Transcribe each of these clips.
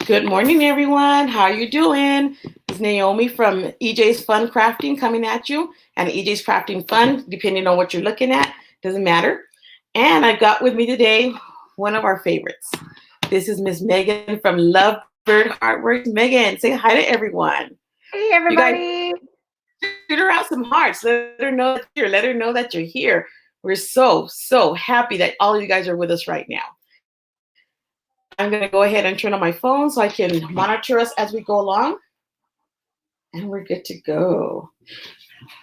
Good morning, everyone. How are you doing? It's Naomi from EJ's Fun Crafting coming at you, and EJ's Crafting Fun, depending on what you're looking at, doesn't matter. And I got with me today one of our favorites. This is Miss Megan from Lovebird Heartworks. Megan, say hi to everyone. Hey, You guys everybody. shoot her out some hearts. Let her know that you're here. Let her know that you're here. We're so happy that all of you guys are with us right now. I'm going to go ahead and turn on my phone so I can monitor us as we go along. And we're good to go.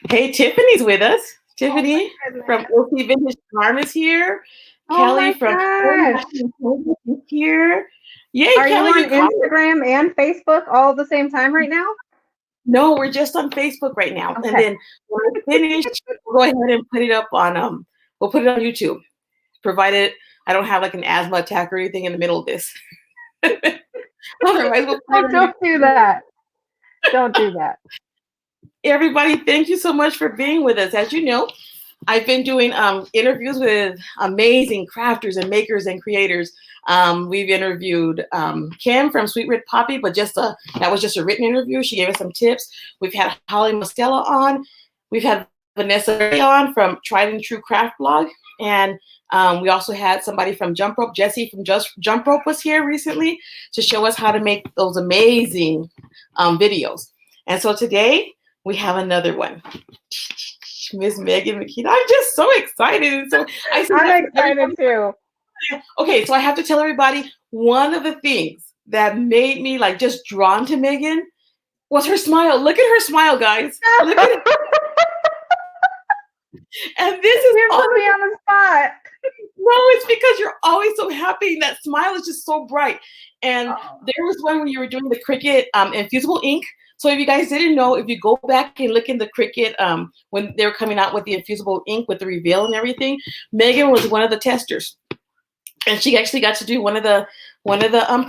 Hey, Tiffany's with us. Tiffany from OC Vintage Charm is here. Oh Kelly my from gosh. is here. Yay, Are you Kelly, on you called. Instagram and Facebook all at the same time right now? No, we're just on Facebook right now. Okay. And then when we're finished, we'll go ahead and put it up on we'll put it on YouTube. Provided I don't have like an asthma attack or anything in the middle of this. Otherwise, we'll put it on Don't do that. Don't do that. Everybody, thank you so much for being with us. As you know, I've been doing interviews with amazing crafters and makers and creators. We've interviewed Kim from Sweet Red Poppy, but that was just a written interview. She gave us some tips. We've had Holly Mostella on. We've had Vanessa on from Tried and True Craft Blog. And we also had somebody from Jump Rope. Jesse from Jump Rope was here recently to show us how to make those amazing videos. And so today we have another one. Miss Megan Meketa. I'm just so excited. So I'm excited too. Okay, so I have to tell everybody one of the things that made me like just drawn to Megan was her smile. Look at her smile, guys. Look at it. And this is You put me on the spot. No, it's because you're always so happy. That smile is just so bright. And there was one when you were doing the Cricut infusible ink. So if you guys didn't know, if you go back and look in the Cricut when they were coming out with the infusible ink with the reveal and everything, Megan was one of the testers, and she actually got to do one of the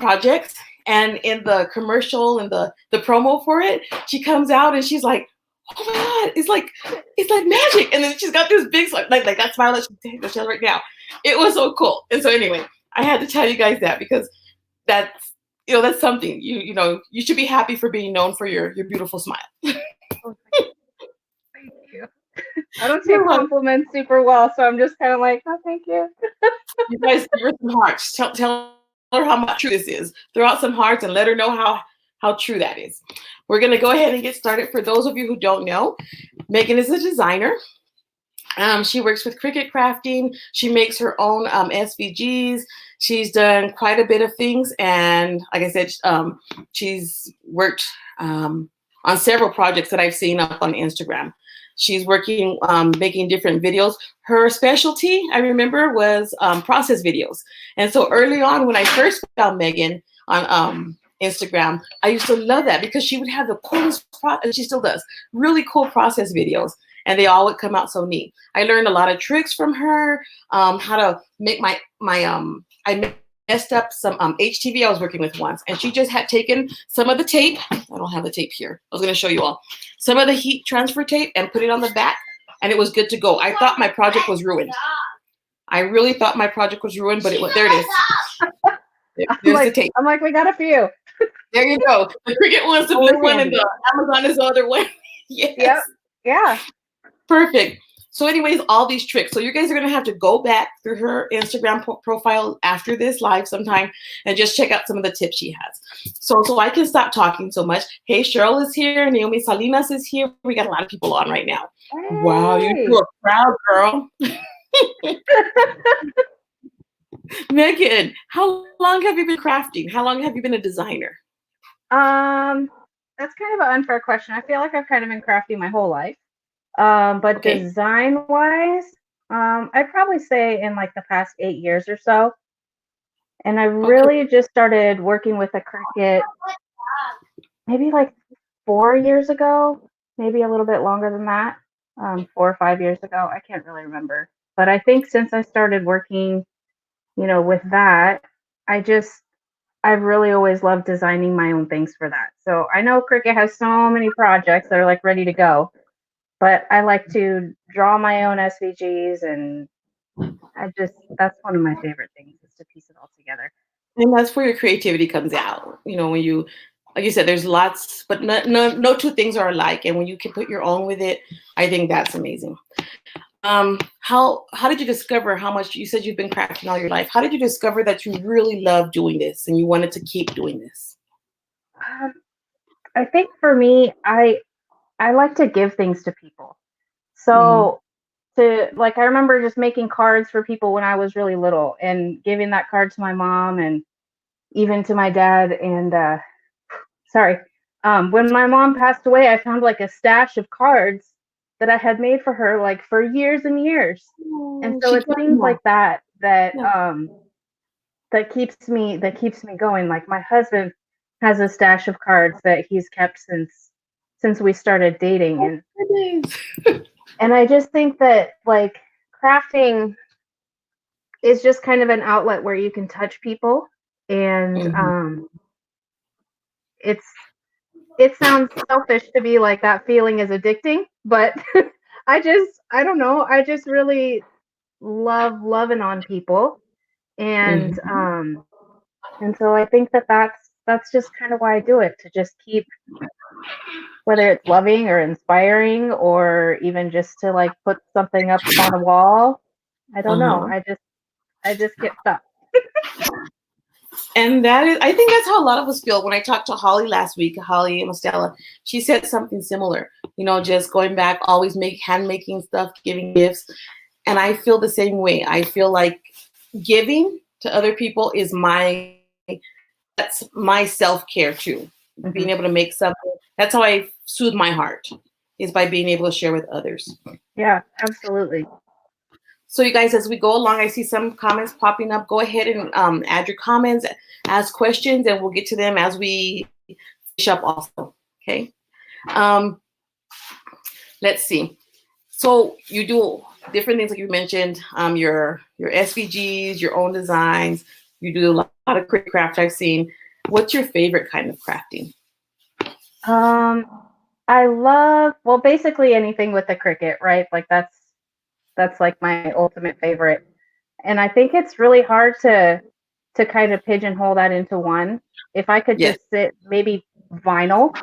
projects. And in the commercial and the promo for it, she comes out and she's like, "Oh my God, it's like magic!" And then she's got this big like that smile that she has right now. It was so cool. And so anyway, I had to tell you guys that because that's that's something you know you should be happy for being known for your beautiful smile. Oh, thank you. I don't take compliments super well, so I'm just kind of like, oh, thank you. You guys give her some hearts. Tell her how much true this is. Throw out some hearts and let her know how true that is. We're gonna go ahead and get started. For those of you who don't know, Megan is a designer. She works with Cricut Crafting. She makes her own SVGs. She's done quite a bit of things. And like I said, she's worked on several projects that I've seen up on Instagram. She's working, making different videos. Her specialty, I remember, was process videos. And so early on, when I first found Megan on Instagram, I used to love that because she would have the coolest, and she still does, really cool process videos. And they all would come out so neat. I learned a lot of tricks from her, how to make I messed up some HTV I was working with once, and she just had taken some of the tape. I don't have the tape here. I was going to show you all. Some of the heat transfer tape and put it on the back, and it was good to go. I thought my project was ruined. I really thought my project was ruined, but there it is. There's the tape. I'm like, we got a few. There you go. The Cricut one's the blue one, and the Amazon is the other one. Yes. Yep. Yeah. Perfect. So anyways, all these tricks. So you guys are going to have to go back through her Instagram profile after this live sometime and just check out some of the tips she has. So I can stop talking so much. Hey, Cheryl is here. Naomi Salinas is here. We got a lot of people on right now. Hey. Wow, you're a proud girl. Megan, how long have you been crafting? How long have you been a designer? That's kind of an unfair question. I feel like I've kind of been crafting my whole life. But design-wise, I'd probably say in like the past 8 years or so. And I really just started working with a Cricut maybe like 4 years ago, maybe a little bit longer than that, 4 or 5 years ago. I can't really remember. But I think since I started working, with that, I've really always loved designing my own things for that. So I know Cricut has so many projects that are like ready to go. But I like to draw my own SVGs, and that's one of my favorite things, is to piece it all together. And that's where your creativity comes out. when you, like you said, there's lots, but no two things are alike. And when you can put your own with it, I think that's amazing. How did you discover how much you said you've been crafting all your life? How did you discover that you really love doing this and you wanted to keep doing this? I think for me, I like to give things to people. Mm-hmm. So to like, I remember just making cards for people when I was really little and giving that card to my mom and even to my dad. And sorry, when my mom passed away, I found like a stash of cards that I had made for her like for years and years. And Oh, so she it's kept things them like all. that Yeah. that keeps me going. Like my husband has a stash of cards that he's kept since we started dating, Oh, goodness. and I just think that like crafting is just kind of an outlet where you can touch people, and Mhm. it's it sounds selfish to be like that feeling is addicting, but I don't know, I just really love loving on people, and Mhm. so I think that that's just kind of why I do it, to just keep, whether it's loving or inspiring or even just to like put something up on a wall. I don't know. Uh-huh. I just get stuck. And that is, I think that's how a lot of us feel. When I talked to Holly last week, Holly Mostella, she said something similar. Just going back, always hand making stuff, giving gifts. And I feel the same way. I feel like giving to other people is that's my self-care too. Hmm. Being able to make something. That's how I soothe my heart, is by being able to share with others. Yeah, absolutely. So you guys, as we go along, I see some comments popping up. Go ahead and add your comments, ask questions, and we'll get to them as we finish up also. Okay. Um, let's see. So you do different things like you mentioned, your SVGs, your own designs. You do a lot of craft I've seen. What's your favorite kind of crafting? Um, I love, well, basically anything with the cricket, right? Like that's like my ultimate favorite. And I think it's really hard to kind of pigeonhole that into one. If I could Yes. just sit maybe vinyl,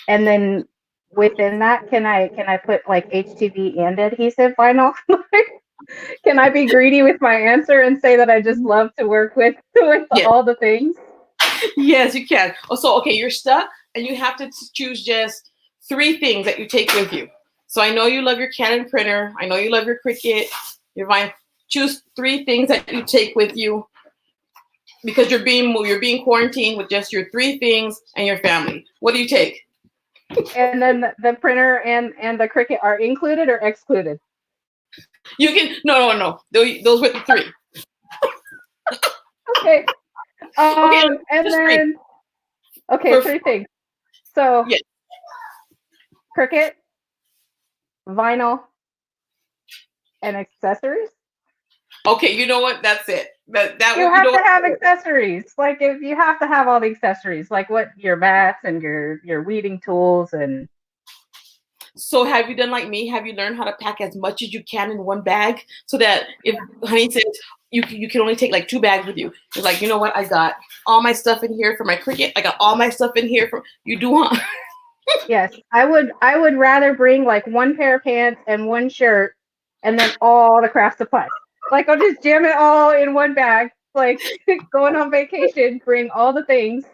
and then within that, can I put like HTV and adhesive vinyl? Can I be greedy with my answer and say that I just love to work with Yes. all the things? Yes, you can. Oh, so okay, you're stuck, and you have to choose just 3 things that you take with you. So I know you love your Canon printer. I know you love your Cricut, your Vine. Choose 3 things that you take with you because you're being quarantined with just your 3 things and your family. What do you take? And then the printer and the Cricut are included or excluded? You can no. Those were the 3. Okay. Okay, And just 3. then okay, For 3 things. So yeah. Cricut, vinyl, and accessories. Okay, you know what? That's it. That You would you have know to what? have accessories. Like if you have to have all the accessories, like what your mats and your weeding tools and So have you done like me? Have you learned how to pack as much as you can in one bag so that if honey says you can only take like 2 bags with you? It's like, you know what? I got all my stuff in here for my Cricut. I got all my stuff in here for you do want. yes, I would rather bring like one pair of pants and one shirt and then all the craft supplies. Like I'll just jam it all in one bag. Like going on vacation, bring all the things.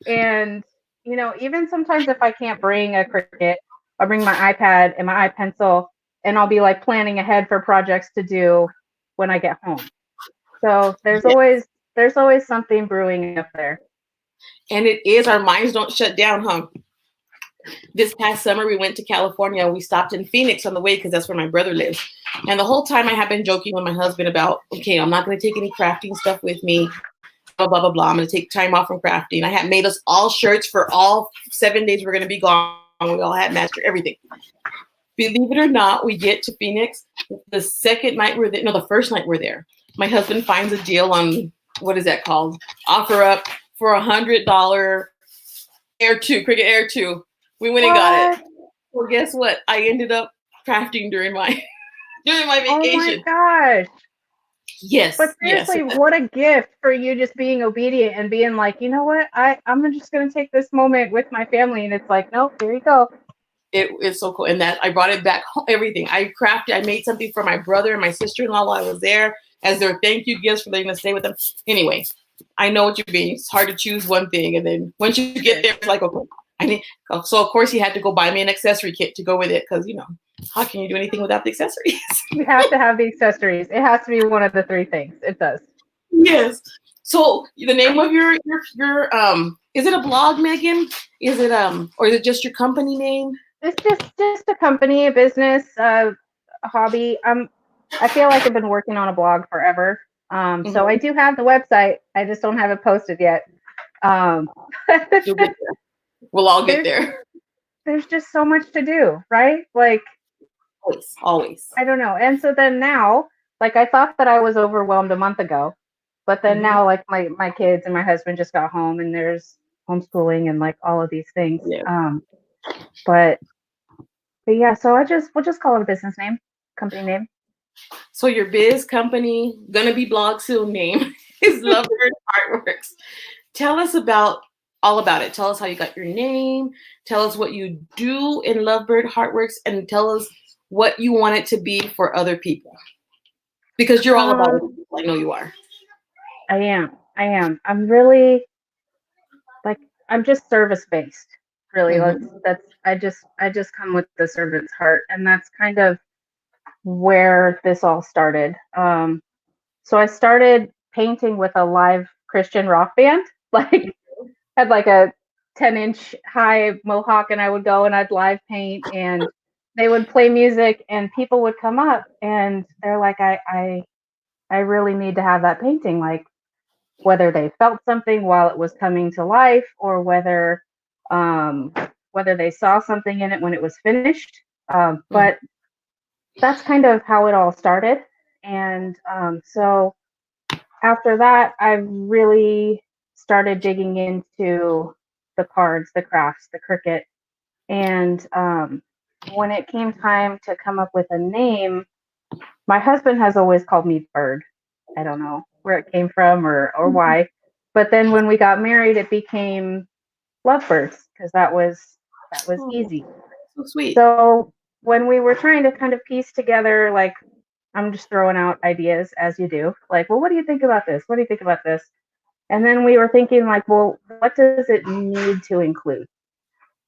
And even sometimes if I can't bring a Cricut, I'll bring my iPad and my iPencil, and I'll be like planning ahead for projects to do when I get home. So there's Yeah. always something brewing up there. And it is our minds don't shut down, huh? This past summer we went to California. We stopped in Phoenix on the way because that's where my brother lives. And the whole time I have been joking with my husband about, okay, I'm not going to take any crafting stuff with me. Blah, blah, blah, blah. I'm going to take time off from crafting. I had made us all shirts for all 7 days we're going to be gone. We all had master everything. Believe it or not, we get to Phoenix. The second night we're there, no, the first night we're there. My husband finds a deal on, what is that called? Offer up for $100 Air 2, Cricut Air 2. We went and got it. What? Well, guess what? I ended up crafting during my during my Oh my vacation. gosh. Yes, But yes. seriously, what a gift for you just being obedient and being like, you know what, I'm just gonna take this moment with my family, and it's like, nope, here you go. It's so cool. And that I brought it back home, everything. I made something for my brother and my sister-in-law while I was there as their thank you gifts for letting us stay with them. Anyway, I know what you mean. It's hard to choose one thing. And then once you get there, it's like, okay, I need, so of course he had to go buy me an accessory kit to go with it. Cause how can you do anything without the accessories? You have to have the accessories. It has to be one of the three things. It does. Yes. So the name of your is it a blog, Megan? Is it or is it just your company name? It's just a company, a business, a hobby. I feel like I've been working on a blog forever. So I do have the website. I just don't have it posted yet. Um, You'll get there. We'll all get there's there. there's just so much to do, right? Like, Always. I don't know. And so then now, like, I thought that I was overwhelmed a month ago, but then now, like, my kids and my husband just got home, and there's homeschooling and like all of these things. Yeah. But yeah, so we'll just call it a business name, company name. So your biz company, gonna be blog soon, name is Lovebird Heartworks. Tell us all about it. Tell us how you got your name. Tell us what you do in Lovebird Heartworks, and tell us what you want it to be for other people. Because you're all about it. I know you are. I am. I'm really like, I'm just service based. Really, that's I just come with the servant's heart, and that's kind of where this all started. So I started painting with a live Christian rock band. Like, had like a 10-inch high mohawk, and I would go and I'd live paint, and they would play music, and people would come up and they're like, I really need to have that painting. Like, whether they felt something while it was coming to life, or um, whether they saw something in it when it was finished. But that's kind of how it all started. And so after that, I really started digging into the cards, the crafts, the cricket. And when it came time to come up with a name, my husband has always called me Bird. I don't know where it came from or why. But then when we got married, it became Lovebirds, because that was easy. So sweet. So when we were trying to kind of piece together, like, I'm just throwing out ideas as you do, like, well, what do you think about this? What do you think about this? And then we were thinking, like, well, what does it need to include?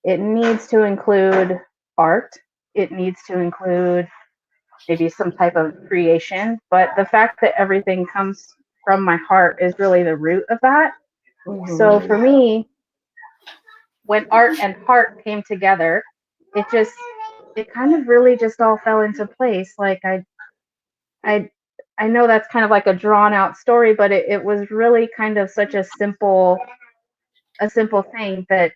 It needs to include art. It needs to include maybe some type of creation. But the fact that everything comes from my heart is really the root of that. So for me, when art and heart came together, it kind of really just all fell into place. Like, I I know that's kind of like a drawn out story, but it was really kind of such a simple thing that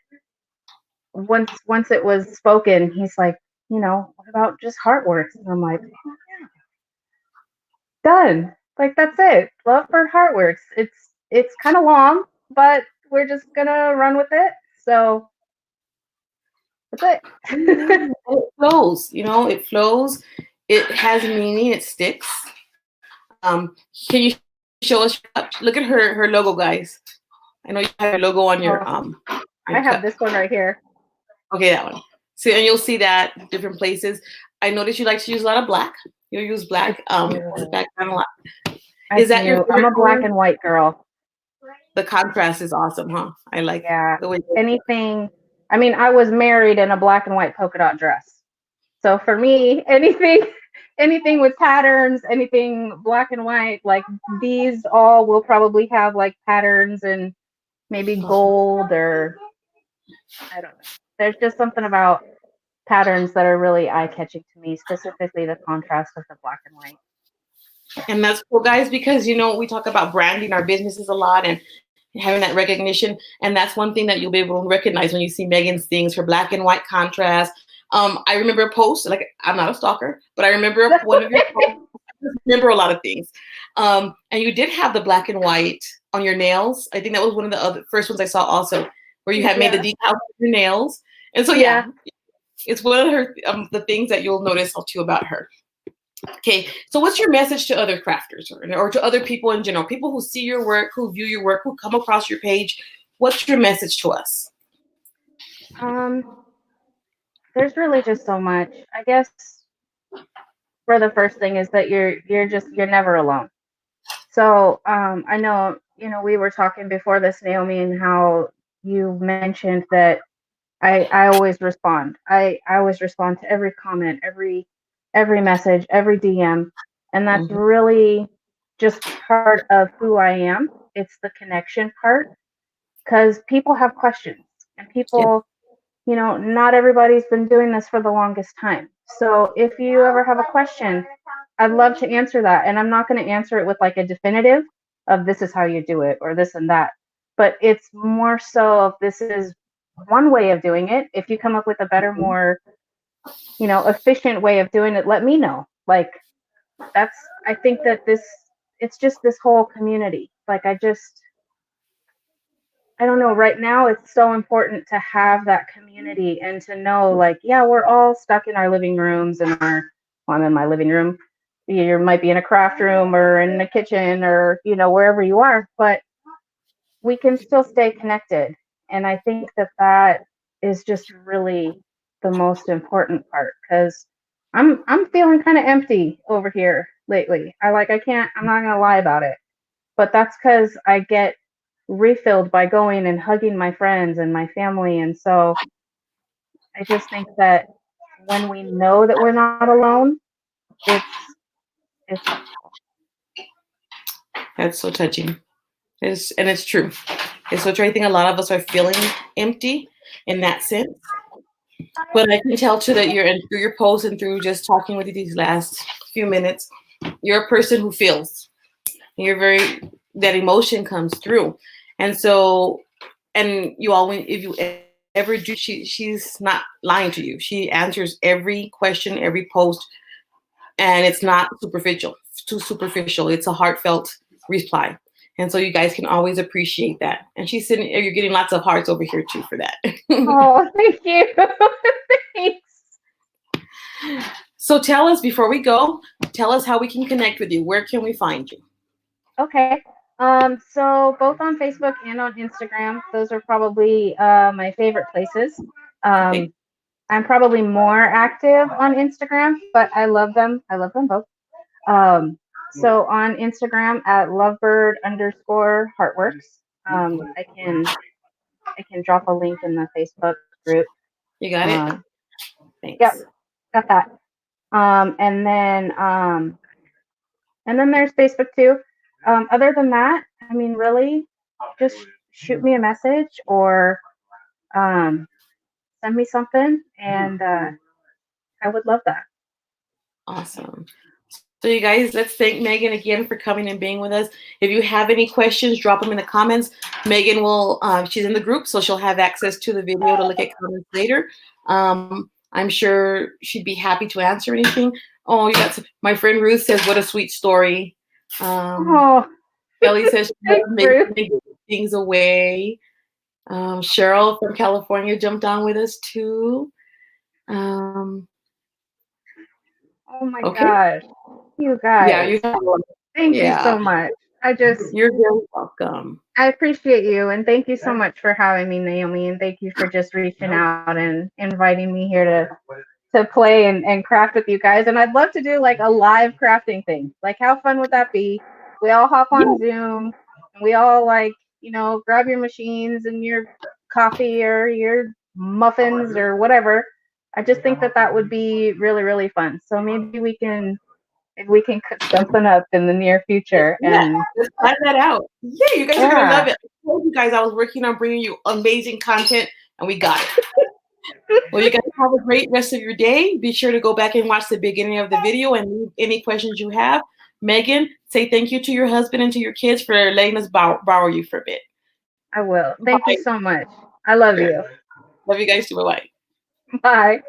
once it was spoken, he's like, what about just Heartworks? And I'm like, done. Like, that's it. Lovebird Heartworks. It's kind of long, but we're just gonna run with it. So that's it. It flows, it flows. It has meaning. It sticks. Can you show us? Look at her logo, guys. I know you have your logo on your I have this one right here. Okay, that one. See, and you'll see that different places. I noticed you like to use a lot of black. You use black background a lot. Is that your favorite? I'm a black and white girl. The contrast is awesome, huh? I like the way anything. I mean, I was married in a black and white polka dot dress. So for me, anything with patterns, anything black and white, like these all will probably have like patterns and maybe gold, or I don't know. There's just something about patterns that are really eye-catching to me, specifically the contrast of the black and white. And that's cool, guys, because we talk about branding our businesses a lot and having that recognition, and that's one thing that you'll be able to recognize when you see Megan's things, her black and white contrast. I remember a post, like, I'm not a stalker, but I remember one of your posts. I remember a lot of things. And you did have the black and white on your nails. I think that was one of the other first ones I saw also, where you had made the decals on your nails. And so, it's one of the things that you'll notice too about her. Okay, so what's your message to other crafters or to other people in general? People who see your work, who view your work, who come across your page. What's your message to us? Um, there's really just so much. I guess for the first thing is that you're never alone. So I know we were talking before this, Naomi, and how you mentioned that I always respond. I always respond to every comment, every message, every DM, and that's Mm-hmm. really just part of who I am. It's the connection part because people have questions and Yeah. people, not everybody's been doing this for the longest time. So if you ever have a question, I'd love to answer that. And I'm not going to answer it with like a definitive of this is how you do it or this and that. But it's more so of this is one way of doing it. If you come up with a better, more, efficient way of doing it, let me know. Like that's, I think that it's just this whole community. Like I don't know, right now it's so important to have that community and to know like, yeah, we're all stuck in our living rooms and well, I'm in my living room. You might be in a craft room or in the kitchen or, wherever you are, but we can still stay connected. And I think that that is just really the most important part because I'm feeling kind of empty over here lately. I'm not gonna lie about it. But that's because I get refilled by going and hugging my friends and my family. And so I just think that when we know that we're not alone, it's helpful. That's so touching. And it's true. It's so true. I think a lot of us are feeling empty in that sense. But I can tell too that through your post and through just talking with you these last few minutes, you're a person who feels. You're very that emotion comes through, and so and you always if you ever do, she's not lying to you. She answers every question, every post, and it's not superficial. Too superficial. It's a heartfelt reply. And so you guys can always appreciate that. And she's sitting, you're getting lots of hearts over here too for that. Oh, thank you. Thanks. So tell us before we go, tell us how we can connect with you. Where can we find you? Okay. So both on Facebook and on Instagram, those are probably my favorite places. Okay. Um, I'm probably more active on Instagram, but I love them. I love them both. So on Instagram at Lovebird_Heartworks. I can drop a link in the Facebook group. You got it? Um, yep, Thanks. got that. And then there's Facebook too. Other than that, I mean, really, just shoot me a message or um, send me something, and I would love that. Awesome. So you guys, let's thank Megan again for coming and being with us. If you have any questions, drop them in the comments. Megan will, she's in the group, so she'll have access to the video to look at comments later. I'm sure she'd be happy to answer anything. Oh, my friend Ruth says, what a sweet story. Oh, Kelly says she thanks, loves Ruth. making things away. Cheryl from California jumped on with us too. Um, Oh my okay. gosh, you Yeah, guys, thank you yeah. so much. I just You're very welcome. I appreciate you, and thank you so much for having me, Naomi, and thank you for just reaching out and inviting me here to play and craft with you guys. And I'd love to do like a live crafting thing. Like, how fun would that be? We all hop Yeah, on Zoom, and we all like, grab your machines and your coffee or your muffins or whatever. I just think that that would be really, really fun. So maybe we can cook something up in the near future. yeah. And Let's try that out. Yeah, you guys are gonna yeah, love it. I told you guys I was working on bringing you amazing content, and we got it. Well, you guys have a great rest of your day. Be sure to go back and watch the beginning of the video and leave any questions you have. Megan, say thank you to your husband and to your kids for letting us borrow you for a bit. I will. Thank you Bye. so much. I love Sure. you. Love you guys too. Bye. Bye.